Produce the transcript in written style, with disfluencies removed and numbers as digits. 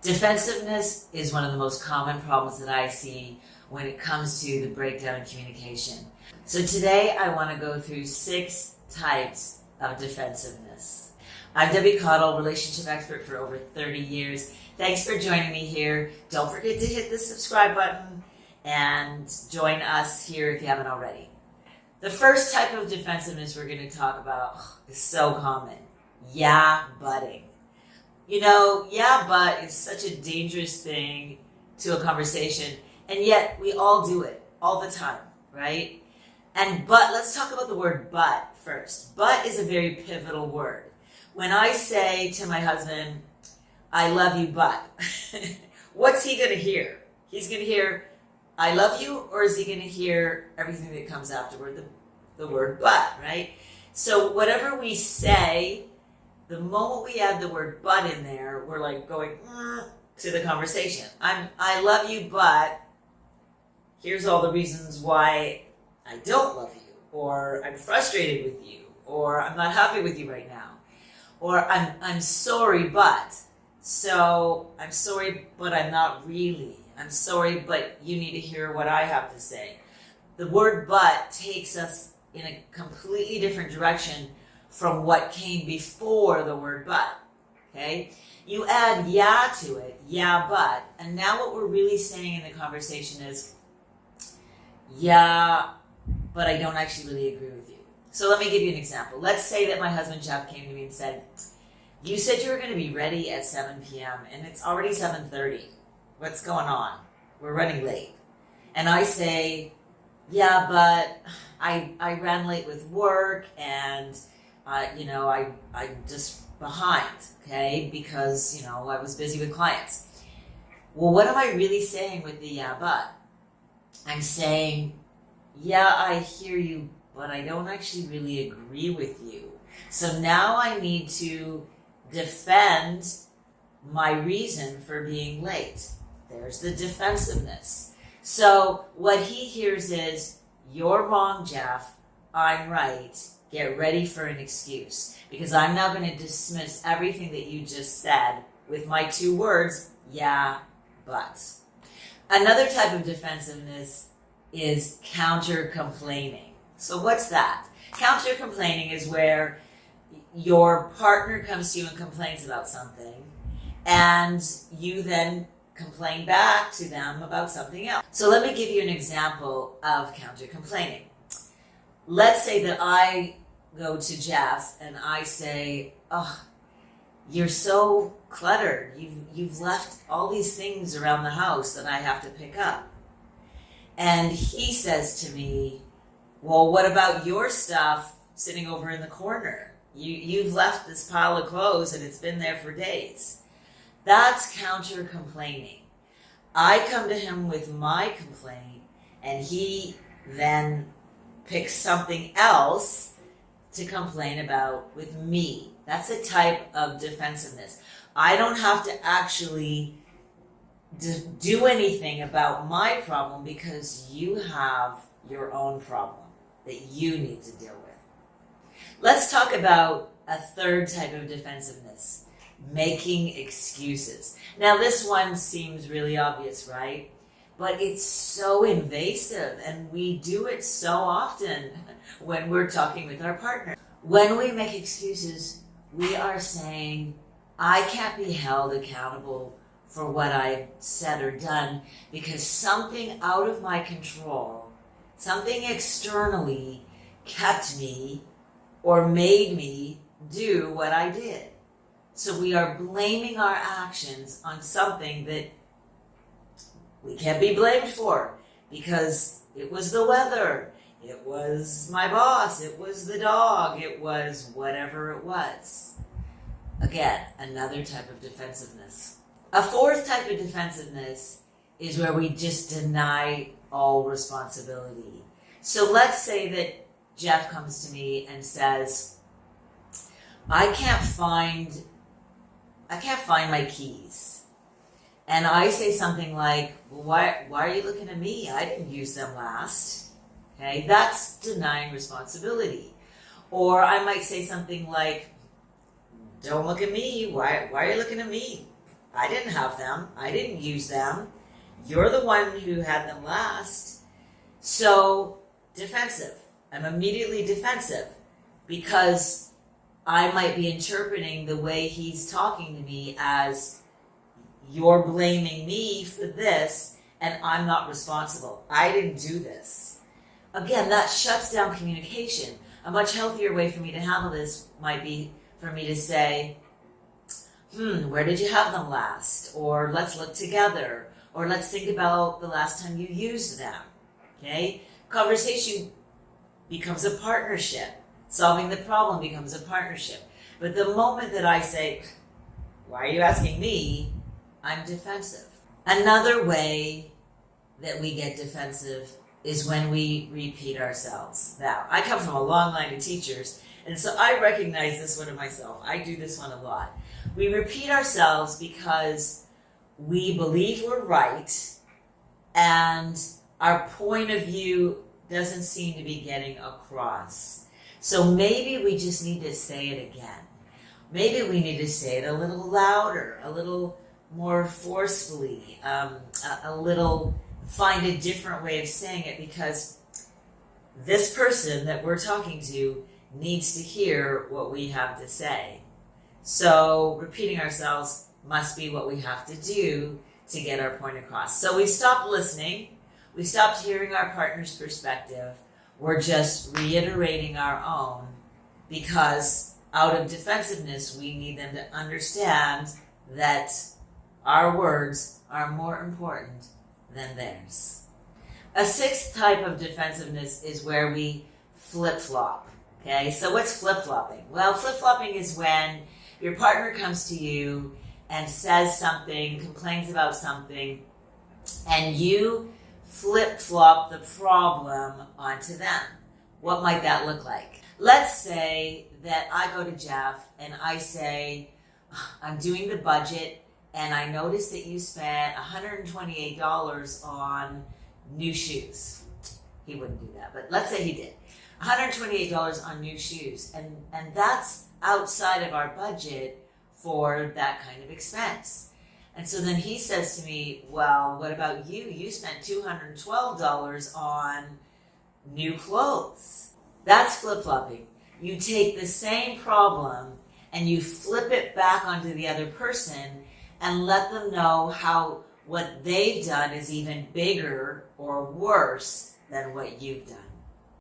Defensiveness is one of the most common problems that I see when it comes to the breakdown in communication. So today I want to go through 6 types of defensiveness. I'm Debbie Cottle, relationship expert for over 30 years. Thanks for joining me here. Don't forget to hit the subscribe button and join us here if you haven't already. The first type of defensiveness we're going to talk about is so common. Yeah, butting. You know, yeah, but is such a dangerous thing to a conversation, and yet we all do it all the time, right? And but, let's talk about the word but first. But is a very pivotal word. When I say to my husband, I love you, but, what's he going to hear? He's going to hear, I love you, or is he going to hear everything that comes afterward, the word but, right? So whatever we say, the moment we add the word but in there, we're like going to the conversation. I love you, but here's all the reasons why I don't love you, or I'm frustrated with you, or I'm not happy with you right now, or I'm sorry, but. So I'm sorry, but I'm not really. I'm sorry, but you need to hear what I have to say. The word but takes us in a completely different direction from what came before the word but, okay? You add yeah to it, yeah, but, and now what we're really saying in the conversation is, yeah, but I don't actually really agree with you. So let me give you an example. Let's say that my husband Jeff came to me and said, you said you were going to be ready at 7 p.m. and it's already 7:30. What's going on? We're running late. And I say, yeah, but I ran late with work and I'm just behind, okay, because, I was busy with clients. Well, what am I really saying with the yeah, but? I'm saying, yeah, I hear you, but I don't actually really agree with you. So now I need to defend my reason for being late. There's the defensiveness. So what he hears is, you're wrong, Jeff. I'm right. Get ready for an excuse, because I'm now going to dismiss everything that you just said with my 2 words, yeah, but. Another type of defensiveness is counter-complaining. So what's that? Counter-complaining is where your partner comes to you and complains about something, and you then complain back to them about something else. So let me give you an example of counter-complaining. Let's say that I go to Jeff and I say, oh, you're so cluttered. You've left all these things around the house that I have to pick up. And he says to me, well, what about your stuff sitting over in the corner? You've left this pile of clothes and it's been there for days. That's counter-complaining. I come to him with my complaint and he then picks something else to complain about with me. That's a type of defensiveness. I don't have to actually do anything about my problem because you have your own problem that you need to deal with. Let's talk about a third type of defensiveness, making excuses. Now this one seems really obvious, right? But it's so invasive, and we do it so often when we're talking with our partner. When we make excuses, we are saying, I can't be held accountable for what I've said or done because something out of my control, something externally kept me or made me do what I did. So we are blaming our actions on something that we can't be blamed for because it was the weather, it was my boss, it was the dog, it was whatever it was. Again, another type of defensiveness. A fourth type of defensiveness is where we just deny all responsibility. So let's say that Jeff comes to me and says, I can't find my keys. And I say something like, well, why are you looking at me? I didn't use them last. Okay, that's denying responsibility. Or I might say something like, don't look at me. Why are you looking at me? I didn't have them. I didn't use them. You're the one who had them last. So defensive. I'm immediately defensive because I might be interpreting the way he's talking to me as you're blaming me for this and I'm not responsible. I didn't do this. Again, that shuts down communication. A much healthier way for me to handle this might be for me to say, where did you have them last? Or let's look together. Or let's think about the last time you used them. Okay? Conversation becomes a partnership. Solving the problem becomes a partnership. But the moment that I say, why are you asking me? I'm defensive. Another way that we get defensive is when we repeat ourselves. Now, I come from a long line of teachers, and so I recognize this one in myself. I do this one a lot. We repeat ourselves because we believe we're right, and our point of view doesn't seem to be getting across. So maybe we just need to say it again. Maybe we need to say it a little louder, a little more forcefully, find a different way of saying it, because this person that we're talking to needs to hear what we have to say. So repeating ourselves must be what we have to do to get our point across. So we stopped listening. We stopped hearing our partner's perspective. We're just reiterating our own because out of defensiveness, we need them to understand that our words are more important than theirs. A sixth type of defensiveness is where we flip-flop. Okay, so what's flip-flopping? Well, flip-flopping is when your partner comes to you and says something, complains about something, and you flip-flop the problem onto them. What might that look like? Let's say that I go to Jeff and I say, I'm doing the budget and I noticed that you spent $128 on new shoes. He wouldn't do that, but let's say he did. $128 on new shoes. And that's outside of our budget for that kind of expense. And so then he says to me, well, what about you? You spent $212 on new clothes. That's flip-flopping. You take the same problem and you flip it back onto the other person and let them know how what they've done is even bigger or worse than what you've done.